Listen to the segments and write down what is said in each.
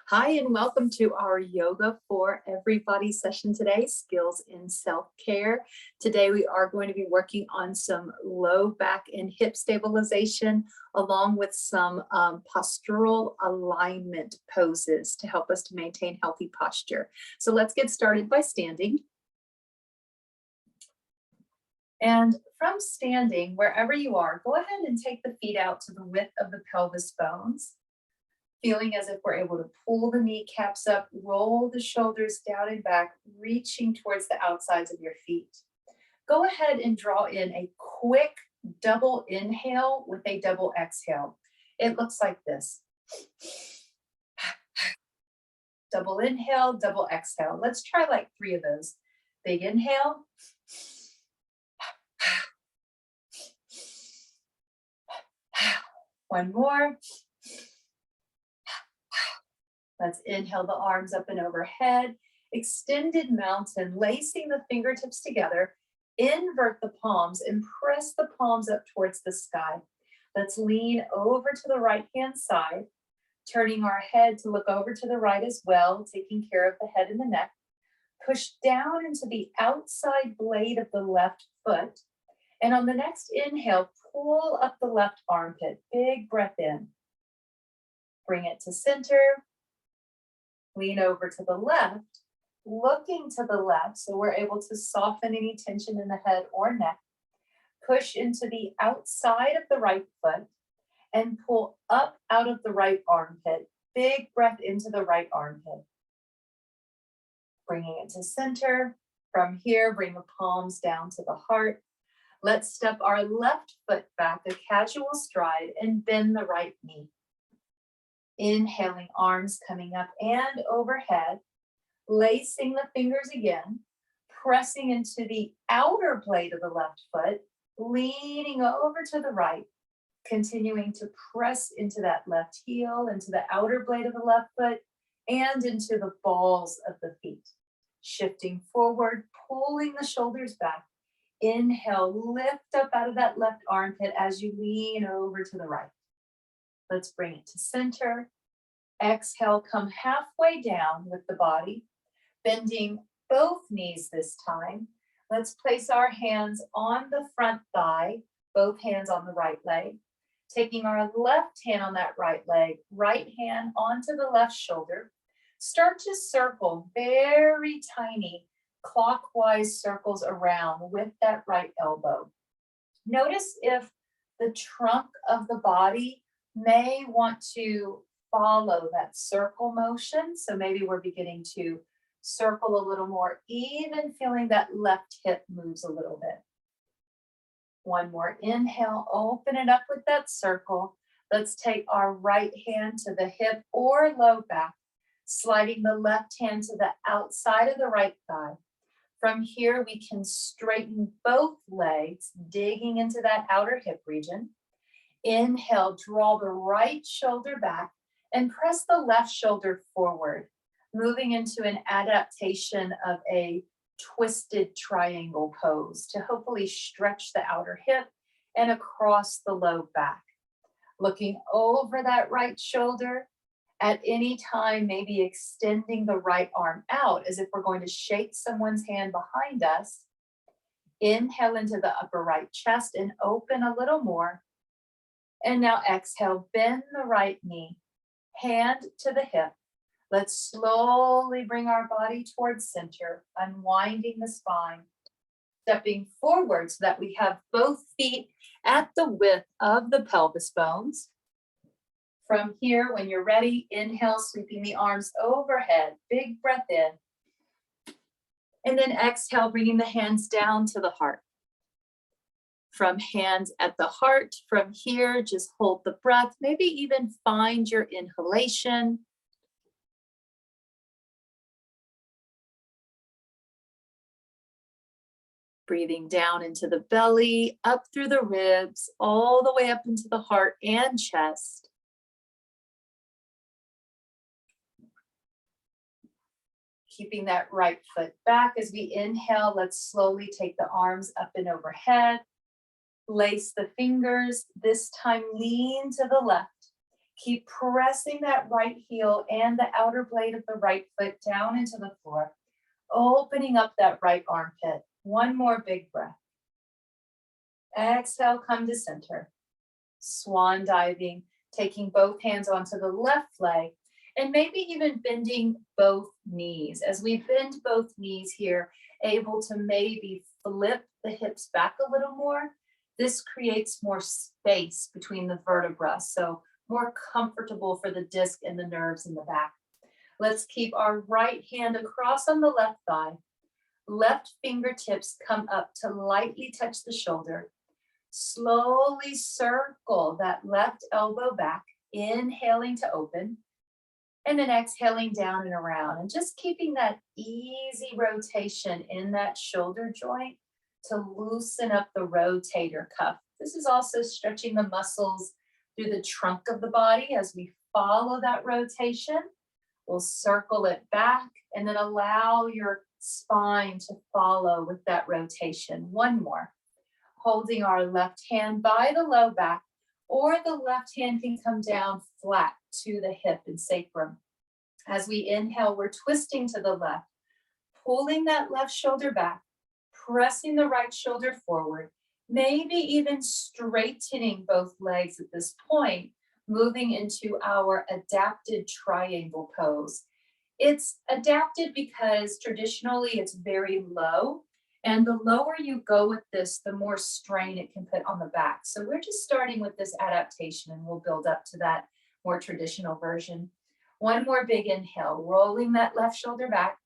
Hi, and welcome to our Yoga for Everybody session today, Skills in Self-Care. Today, we are going to be working on some low back and hip stabilization, along with some postural alignment poses to help us to maintain healthy posture. So let's get started by standing. And from standing, wherever you are, go ahead and take the feet out to the width of the pelvis bones. Feeling as if we're able to pull the kneecaps up, roll the shoulders down and back, reaching towards the outsides of your feet. Go ahead and draw in a quick double inhale with a double exhale. It looks like this. Double inhale, double exhale. Let's try like 3 of those. Big inhale. One more. Let's inhale the arms up and overhead. Extended mountain, lacing the fingertips together. Invert the palms and press the palms up towards the sky. Let's lean over to the right-hand side, turning our head to look over to the right as well, taking care of the head and the neck. Push down into the outside blade of the left foot. And on the next inhale, pull up the left armpit. Big breath in. Bring it to center. Lean over to the left, looking to the left so we're able to soften any tension in the head or neck. Push into the outside of the right foot and pull up out of the right armpit. Big breath into the right armpit. Bringing it to center. From here, bring the palms down to the heart. Let's step our left foot back, a casual stride, and bend the right knee. Inhaling, arms coming up and overhead, lacing the fingers again, pressing into the outer blade of the left foot, leaning over to the right, continuing to press into that left heel, into the outer blade of the left foot, and into the balls of the feet. Shifting forward, pulling the shoulders back. Inhale, lift up out of that left armpit as you lean over to the right. Let's bring it to center. Exhale, come halfway down with the body, bending both knees this time. Let's place our hands on the front thigh, both hands on the right leg. Taking our left hand on that right leg, right hand onto the left shoulder. Start to circle very tiny clockwise circles around with that right elbow. Notice if the trunk of the body may want to follow that circle motion. So maybe we're beginning to circle a little more, even feeling that left hip moves a little bit. One more inhale, open it up with that circle. Let's take our right hand to the hip or low back, sliding the left hand to the outside of the right thigh. From here, we can straighten both legs, digging into that outer hip region. Inhale, draw the right shoulder back and press the left shoulder forward, moving into an adaptation of a twisted triangle pose to hopefully stretch the outer hip and across the low back. Looking over that right shoulder, at any time, maybe extending the right arm out as if we're going to shake someone's hand behind us. Inhale into the upper right chest and open a little more. And now exhale, bend the right knee, hand to the hip. Let's slowly bring our body towards center, unwinding the spine, stepping forward so that we have both feet at the width of the pelvis bones. From here, when you're ready, inhale, sweeping the arms overhead, big breath in. And then exhale, bringing the hands down to the heart. From hands at the heart, from here, just hold the breath, maybe even find your inhalation. Breathing down into the belly, up through the ribs, all the way up into the heart and chest. Keeping that right foot back as we inhale, let's slowly take the arms up and overhead. Lace the fingers, this time lean to the left. Keep pressing that right heel and the outer blade of the right foot down into the floor, opening up that right armpit. One more big breath. Exhale, come to center. Swan diving, taking both hands onto the left leg, and maybe even bending both knees. As we bend both knees here, able to maybe flip the hips back a little more. This creates more space between the vertebrae, so more comfortable for the disc and the nerves in the back. Let's keep our right hand across on the left thigh. Left fingertips come up to lightly touch the shoulder. Slowly circle that left elbow back, inhaling to open, and then exhaling down and around, and just keeping that easy rotation in that shoulder joint to loosen up the rotator cuff. This is also stretching the muscles through the trunk of the body as we follow that rotation. We'll circle it back and then allow your spine to follow with that rotation. One more. Holding our left hand by the low back, or the left hand can come down flat to the hip and sacrum. As we inhale, we're twisting to the left, pulling that left shoulder back, pressing the right shoulder forward, maybe even straightening both legs at this point, moving into our adapted triangle pose. It's adapted because traditionally it's very low, and the lower you go with this, the more strain it can put on the back. So we're just starting with this adaptation, and we'll build up to that more traditional version. One more big inhale, rolling that left shoulder back.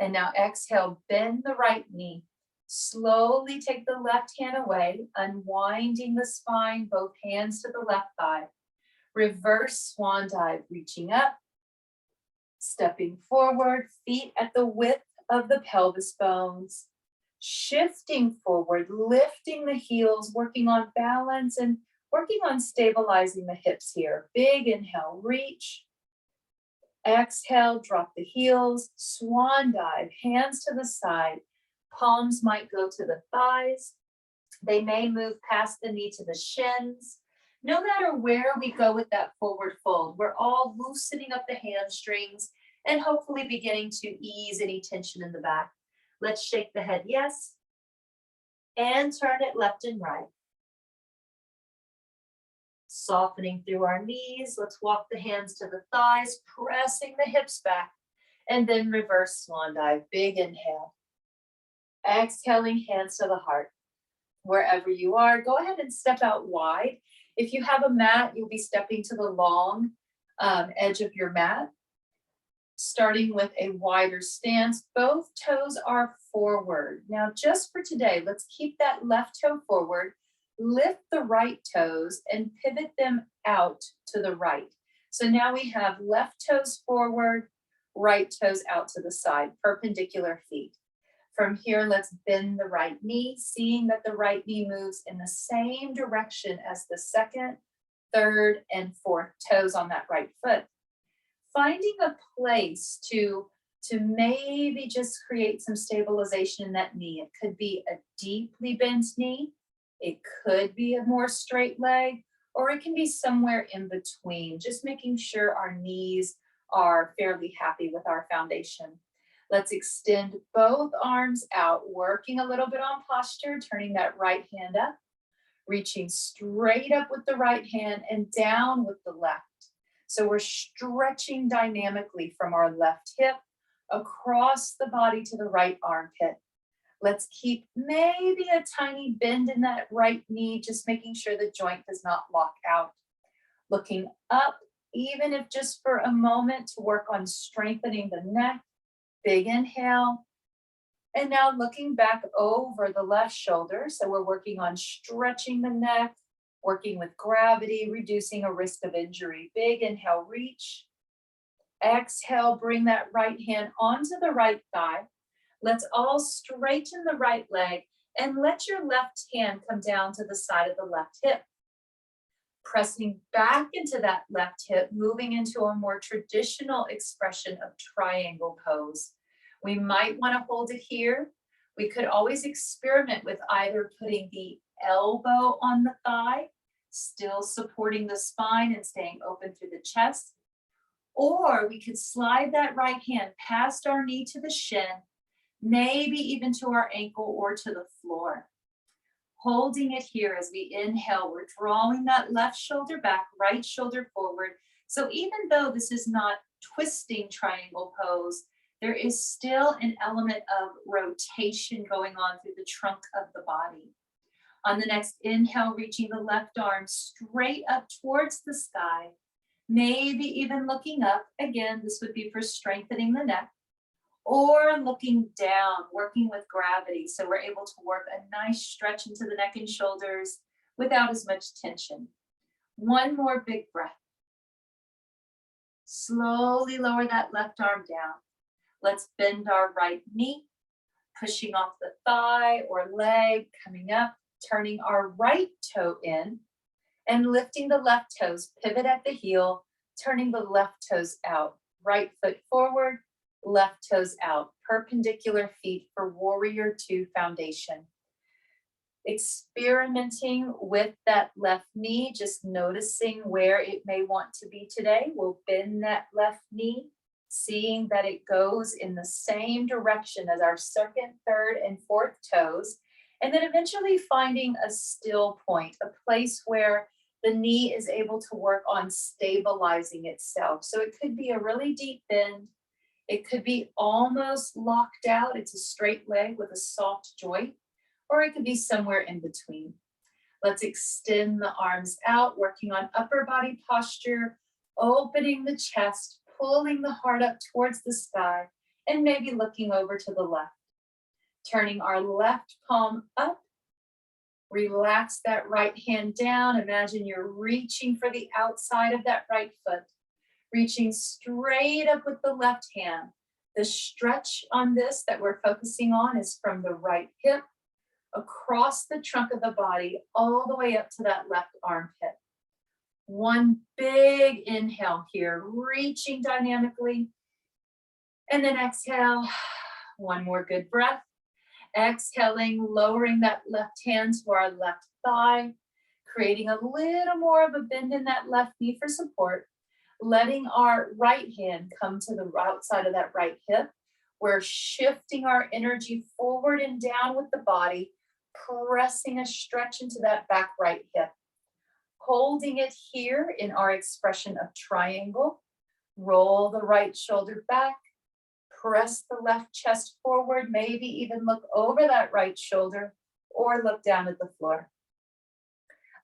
And now exhale, bend the right knee. Slowly take the left hand away, unwinding the spine, both hands to the left thigh. Reverse swan dive, reaching up, stepping forward, feet at the width of the pelvis bones. Shifting forward, lifting the heels, working on balance and working on stabilizing the hips here. Big inhale, reach. Exhale, drop the heels, swan dive, hands to the side. Palms might go to the thighs. They may move past the knee to the shins. No matter where we go with that forward fold, we're all loosening up the hamstrings and hopefully beginning to ease any tension in the back. Let's shake the head yes, and turn it left and right. Softening through our knees, let's walk the hands to the thighs, pressing the hips back, and then reverse swan dive, big inhale. Exhaling, hands to the heart. Wherever you are, go ahead and step out wide. If you have a mat, you'll be stepping to the long edge of your mat. Starting with a wider stance, both toes are forward. Now, just for today, let's keep that left toe forward, lift the right toes and pivot them out to the right. So now we have left toes forward, right toes out to the side, perpendicular feet. From here, let's bend the right knee, seeing that the right knee moves in the same direction as the second, third, and fourth toes on that right foot. Finding a place to maybe just create some stabilization in that knee. It could be a deeply bent knee. It could be a more straight leg, or it can be somewhere in between, just making sure our knees are fairly happy with our foundation. Let's extend both arms out, working a little bit on posture, turning that right hand up, reaching straight up with the right hand and down with the left. So we're stretching dynamically from our left hip across the body to the right armpit. Let's keep maybe a tiny bend in that right knee, just making sure the joint does not lock out. Looking up, even if just for a moment, to work on strengthening the neck. Big inhale. And now looking back over the left shoulder. So we're working on stretching the neck, working with gravity, reducing a risk of injury. Big inhale, reach. Exhale, bring that right hand onto the right thigh. Let's all straighten the right leg and let your left hand come down to the side of the left hip. Pressing back into that left hip, moving into a more traditional expression of triangle pose. We might want to hold it here. We could always experiment with either putting the elbow on the thigh still supporting the spine and staying open through the chest. Or we could slide that right hand past our knee to the shin, maybe even to our ankle or to the floor. Holding it here as we inhale, we're drawing that left shoulder back, right shoulder forward. So even though this is not twisting triangle pose, there is still an element of rotation going on through the trunk of the body. On the next inhale, reaching the left arm straight up towards the sky, maybe even looking up. Again, this would be for strengthening the neck, or looking down, working with gravity. So we're able to work a nice stretch into the neck and shoulders without as much tension. One more big breath. Slowly lower that left arm down. Let's bend our right knee, pushing off the thigh or leg, coming up, turning our right toe in and lifting the left toes, pivot at the heel, turning the left toes out. Right foot forward, left toes out, perpendicular feet for warrior two foundation. Experimenting with that left knee, just noticing where it may want to be today. We'll bend that left knee, seeing that it goes in the same direction as our second, third, and fourth toes, and then eventually finding a still point, a place where the knee is able to work on stabilizing itself. So it could be a really deep bend. It could be almost locked out. It's a straight leg with a soft joint, or it could be somewhere in between. Let's extend the arms out, working on upper body posture, opening the chest, pulling the heart up towards the sky, and maybe looking over to the left. Turning our left palm up, relax that right hand down. Imagine you're reaching for the outside of that right foot, reaching straight up with the left hand. The stretch on this that we're focusing on is from the right hip, across the trunk of the body, all the way up to that left armpit. One big inhale here, reaching dynamically. And then exhale, one more good breath. Exhaling, lowering that left hand to our left thigh, creating a little more of a bend in that left knee for support. Letting our right hand come to the outside of that right hip. We're shifting our energy forward and down with the body, pressing a stretch into that back right hip. Holding it here in our expression of triangle. Roll the right shoulder back. Press the left chest forward, maybe even look over that right shoulder or look down at the floor.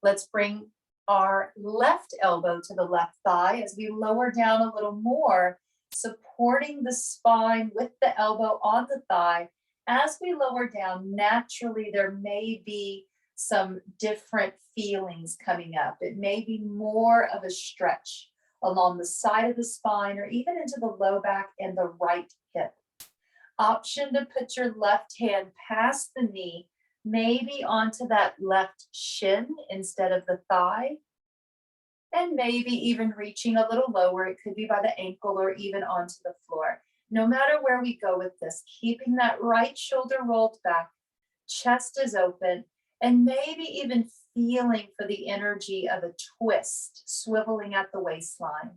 Let's bring our left elbow to the left thigh as we lower down a little more, supporting the spine with the elbow on the thigh. As we lower down, naturally there may be some different feelings coming up. It may be more of a stretch along the side of the spine or even into the low back and the right hip. Option to put your left hand past the knee, maybe onto that left shin instead of the thigh, and maybe even reaching a little lower. It could be by the ankle or even onto the floor. No matter where we go with this, keeping that right shoulder rolled back, chest is open, and maybe even feeling for the energy of a twist, swiveling at the waistline.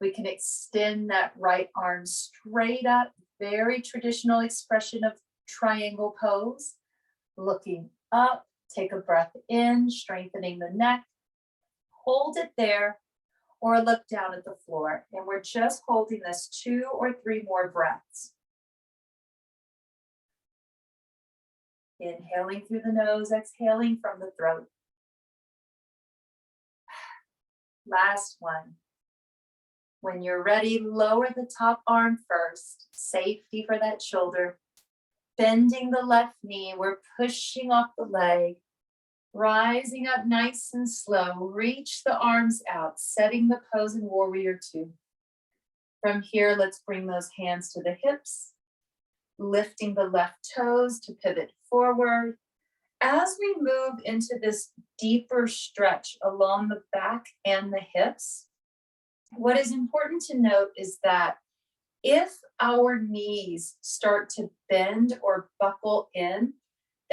We can extend that right arm straight up, very traditional expression of triangle pose. Looking up, take a breath in, strengthening the neck. Hold it there, or look down at the floor. And we're just holding this 2 or 3 more breaths. Inhaling through the nose, exhaling from the throat. Last one. When you're ready, lower the top arm first. Safety for that shoulder. Bending the left knee, we're pushing off the leg. Rising up nice and slow, reach the arms out, setting the pose in warrior two. From here, let's bring those hands to the hips, lifting the left toes to pivot forward. As we move into this deeper stretch along the back and the hips, what is important to note is that if our knees start to bend or buckle in,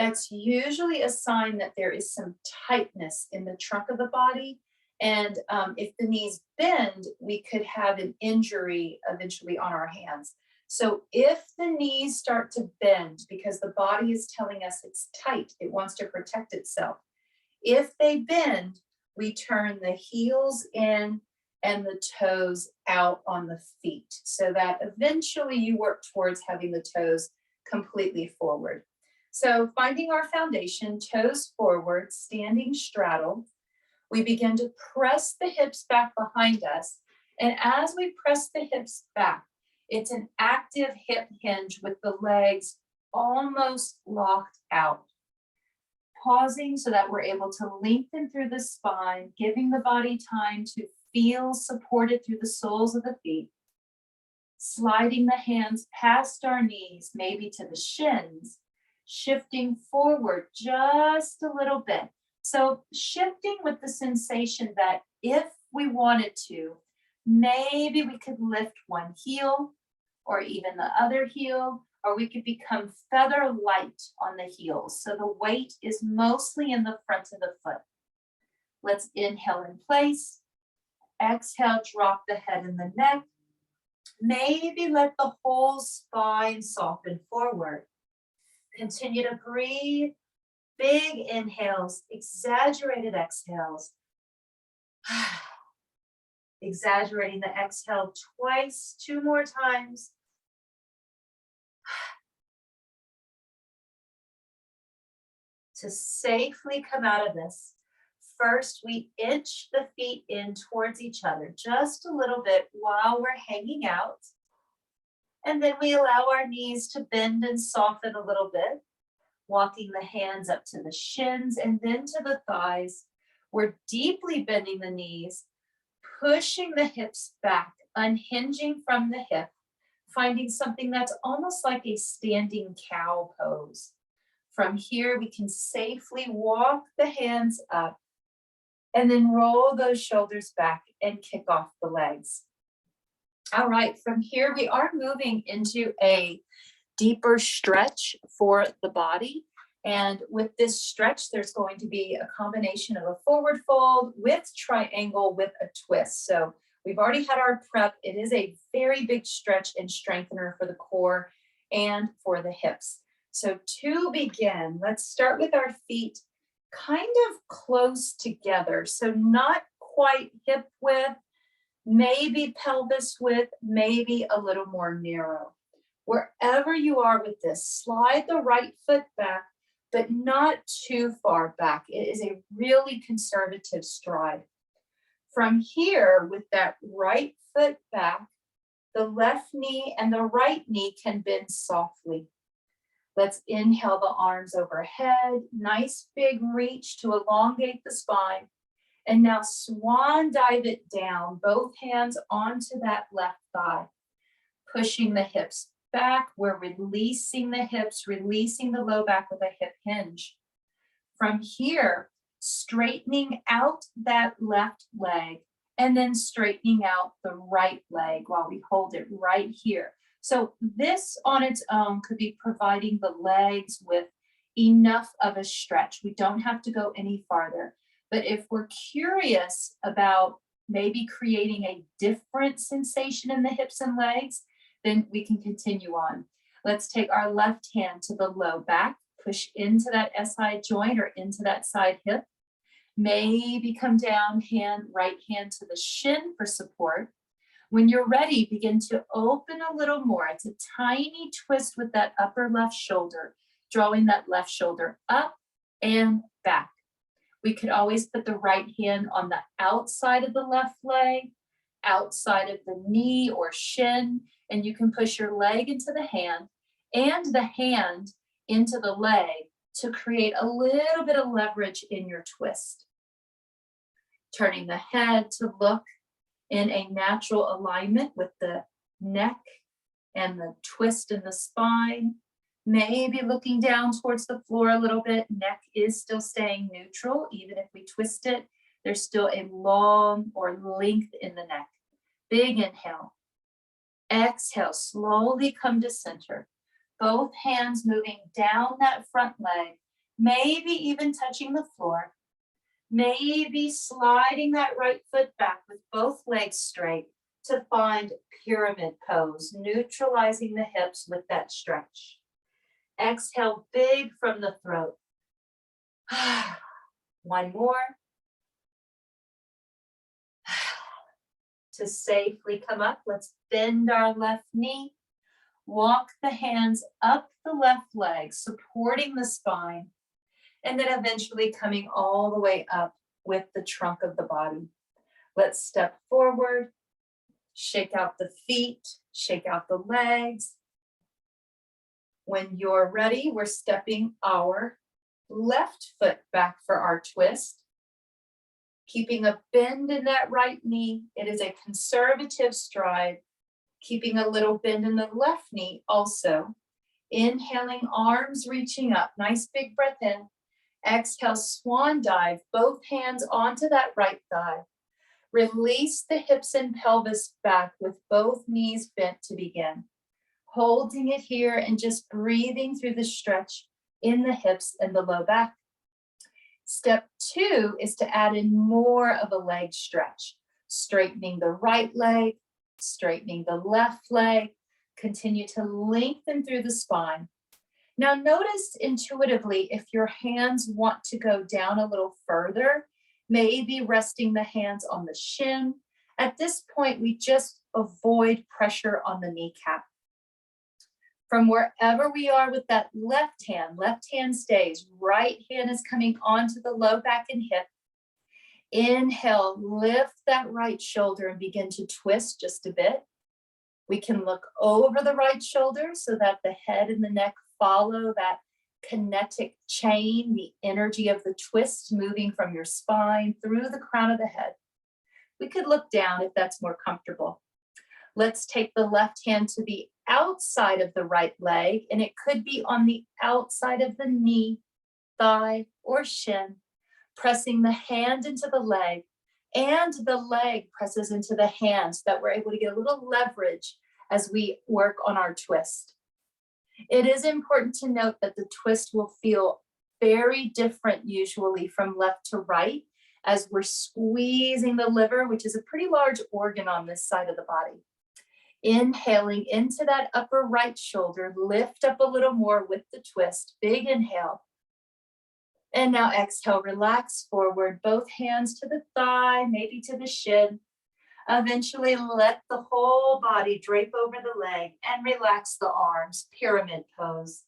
That's usually a sign that there is some tightness in the trunk of the body. And if the knees bend, we could have an injury eventually on our hands. So if the knees start to bend because the body is telling us it's tight, it wants to protect itself. If they bend, we turn the heels in and the toes out on the feet so that eventually you work towards having the toes completely forward. So finding our foundation, toes forward, standing straddle, we begin to press the hips back behind us. And as we press the hips back, it's an active hip hinge with the legs almost locked out. Pausing so that we're able to lengthen through the spine, giving the body time to feel supported through the soles of the feet. Sliding the hands past our knees, maybe to the shins, shifting forward just a little bit. So shifting with the sensation that if we wanted to, maybe we could lift one heel or even the other heel, or we could become feather light on the heels. So the weight is mostly in the front of the foot. Let's inhale in place. Exhale, drop the head and the neck. Maybe let the whole spine soften forward. Continue to breathe. Big inhales, exaggerated exhales. Exaggerating the exhale twice, 2 more times. To safely come out of this, first we inch the feet in towards each other just a little bit while we're hanging out. And then we allow our knees to bend and soften a little bit, walking the hands up to the shins and then to the thighs. We're deeply bending the knees, pushing the hips back, unhinging from the hip, finding something that's almost like a standing cow pose. From here, we can safely walk the hands up and then roll those shoulders back and kick off the legs. All right, from here, we are moving into a deeper stretch for the body. And with this stretch, there's going to be a combination of a forward fold with triangle with a twist. So we've already had our prep. It is a very big stretch and strengthener for the core and for the hips. So to begin, let's start with our feet kind of close together. So not quite hip width, maybe pelvis width, maybe a little more narrow. Wherever you are with this, slide the right foot back, but not too far back. It is a really conservative stride. From here, with that right foot back, the left knee and the right knee can bend softly. Let's inhale the arms overhead, nice big reach to elongate the spine. And now swan dive it down, both hands onto that left thigh, pushing the hips back. We're releasing the hips, releasing the low back with a hip hinge. From here, straightening out that left leg and then straightening out the right leg while we hold it right here. So this on its own could be providing the legs with enough of a stretch. We don't have to go any farther. But if we're curious about maybe creating a different sensation in the hips and legs, then we can continue on. Let's take our left hand to the low back, push into that SI joint or into that side hip. Maybe come down, right hand to the shin for support. When you're ready, begin to open a little more. It's a tiny twist with that upper left shoulder, drawing that left shoulder up and back. We could always put the right hand on the outside of the left leg, outside of the knee or shin, and you can push your leg into the hand and the hand into the leg to create a little bit of leverage in your twist. Turning the head to look in a natural alignment with the neck and the twist in the spine. Maybe looking down towards the floor a little bit. Neck is still staying neutral. Even if we twist it, there's still a long or length in the neck. Big inhale. Exhale, slowly come to center. Both hands moving down that front leg maybe even touching the floor. Maybe sliding that right foot back with both legs straight to find pyramid pose, neutralizing the hips with that stretch. Exhale big from the throat. One more. To safely come up, let's bend our left knee. Walk the hands up the left leg, supporting the spine, and then eventually coming all the way up with the trunk of the body. Let's step forward, shake out the feet, shake out the legs. When you're ready, we're stepping our left foot back for our twist. Keeping a bend in that right knee. It is a conservative stride. Keeping a little bend in the left knee also. Inhaling, arms reaching up. Nice big breath in. Exhale, swan dive. Both hands onto that right thigh. Release the hips and pelvis back with both knees bent to begin. Holding it here and just breathing through the stretch in the hips and the low back. Step 2 is to add in more of a leg stretch. Straightening the right leg, straightening the left leg. Continue to lengthen through the spine. Now notice intuitively if your hands want to go down a little further, maybe resting the hands on the shin. At this point, we just avoid pressure on the kneecap. From wherever we are with that left hand stays, right hand is coming onto the low back and hip. Inhale, lift that right shoulder and begin to twist just a bit. We can look over the right shoulder so that the head and the neck follow that kinetic chain, the energy of the twist moving from your spine through the crown of the head. We could look down if that's more comfortable. Let's take the left hand to the outside of the right leg, and it could be on the outside of the knee, thigh, or shin, pressing the hand into the leg, and the leg presses into the hand so that we're able to get a little leverage as we work on our twist. It is important to note that the twist will feel very different usually from left to right as we're squeezing the liver, which is a pretty large organ on this side of the body. Inhaling into that upper right shoulder, lift up a little more with the twist. Big inhale. And now exhale, relax forward, both hands to the thigh, maybe to the shin. Eventually let the whole body drape over the leg and relax the arms, pyramid pose.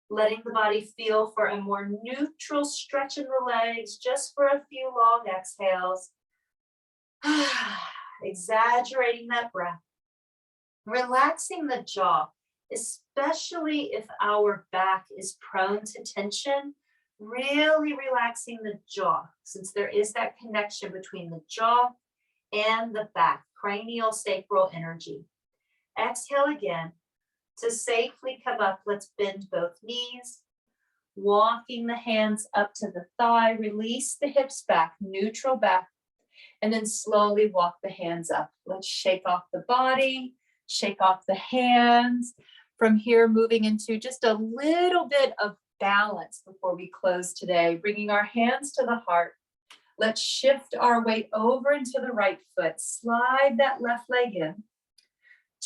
Letting the body feel for a more neutral stretch in the legs, just for a few long exhales. Exaggerating that breath. Relaxing the jaw, especially if our back is prone to tension, really relaxing the jaw, since there is that connection between the jaw and the back, cranial sacral energy. Exhale again. To safely come up, let's bend both knees, walking the hands up to the thigh, release the hips back, neutral back, and then slowly walk the hands up. Let's shake off the body, shake off the hands. From here, moving into just a little bit of balance before we close today, bringing our hands to the heart. Let's shift our weight over into the right foot, slide that left leg in,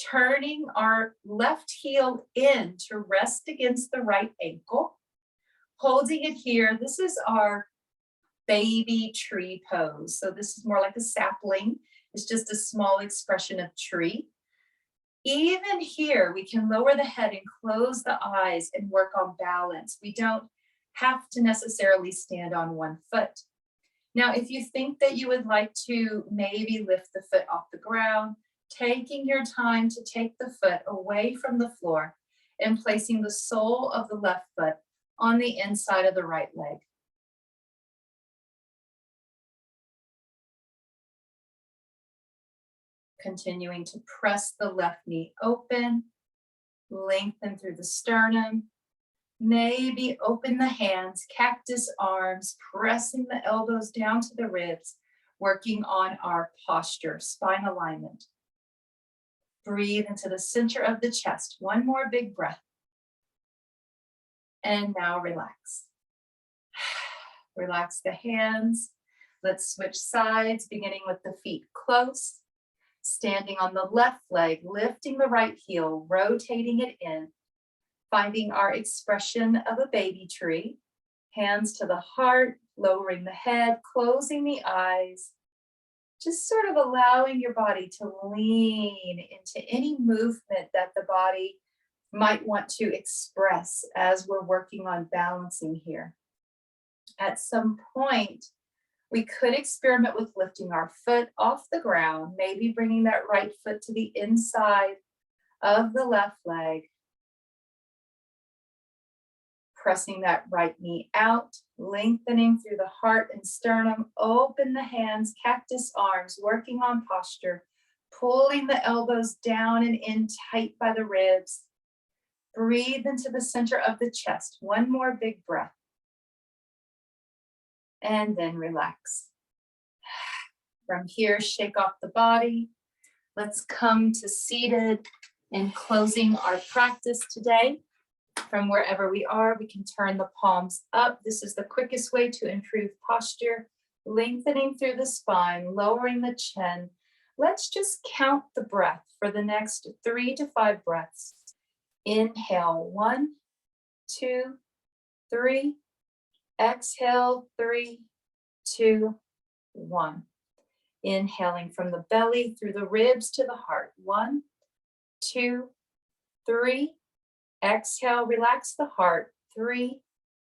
turning our left heel in to rest against the right ankle, holding it here. This is our baby tree pose. So this is more like a sapling. It's just a small expression of tree. Even here, we can lower the head and close the eyes and work on balance. We don't have to necessarily stand on one foot. Now, if you think that you would like to maybe lift the foot off the ground, taking your time to take the foot away from the floor and placing the sole of the left foot on the inside of the right leg. Continuing to press the left knee open, lengthen through the sternum. Maybe open the hands, cactus arms, pressing the elbows down to the ribs, working on our posture, spine alignment. Breathe into the center of the chest. One more big breath. And now relax. Relax the hands. Let's switch sides, beginning with the feet close. Standing on the left leg, lifting the right heel, rotating it in. Finding our expression of a baby tree. Hands to the heart, lowering the head, closing the eyes. Just sort of allowing your body to lean into any movement that the body might want to express as we're working on balancing here. At some point, we could experiment with lifting our foot off the ground, maybe bringing that right foot to the inside of the left leg. Pressing that right knee out, lengthening through the heart and sternum, open the hands, cactus arms, working on posture, pulling the elbows down and in tight by the ribs. Breathe into the center of the chest. One more big breath. And then relax. From here, shake off the body. Let's come to seated and closing our practice today. From wherever we are, we can turn the palms up. This is the quickest way to improve posture, lengthening through the spine, lowering the chin. Let's just count the breath for the next 3 to 5 breaths. Inhale, 1, 2, 3. Exhale, 3, 2, 1. Inhaling from the belly through the ribs to the heart. 1, 2, 3. Exhale, relax the heart. 3,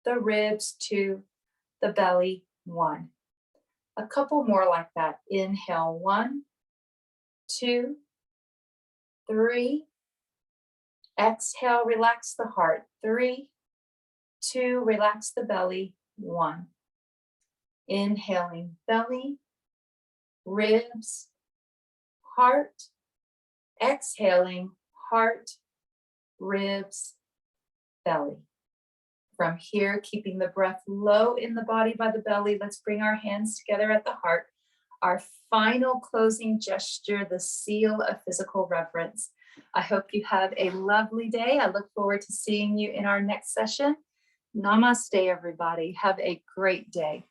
the ribs, 2, the belly, 1. A couple more like that. Inhale, 1, 2, 3. Exhale, relax the heart. 3, 2, relax the belly. 1. Inhaling, belly, ribs, heart. Exhaling, heart, ribs, belly. From here, keeping the breath low in the body by the belly, let's bring our hands together at the heart. Our final closing gesture, the seal of physical reverence. I hope you have a lovely day. I look forward to seeing you in our next session. Namaste, everybody. Have a great day.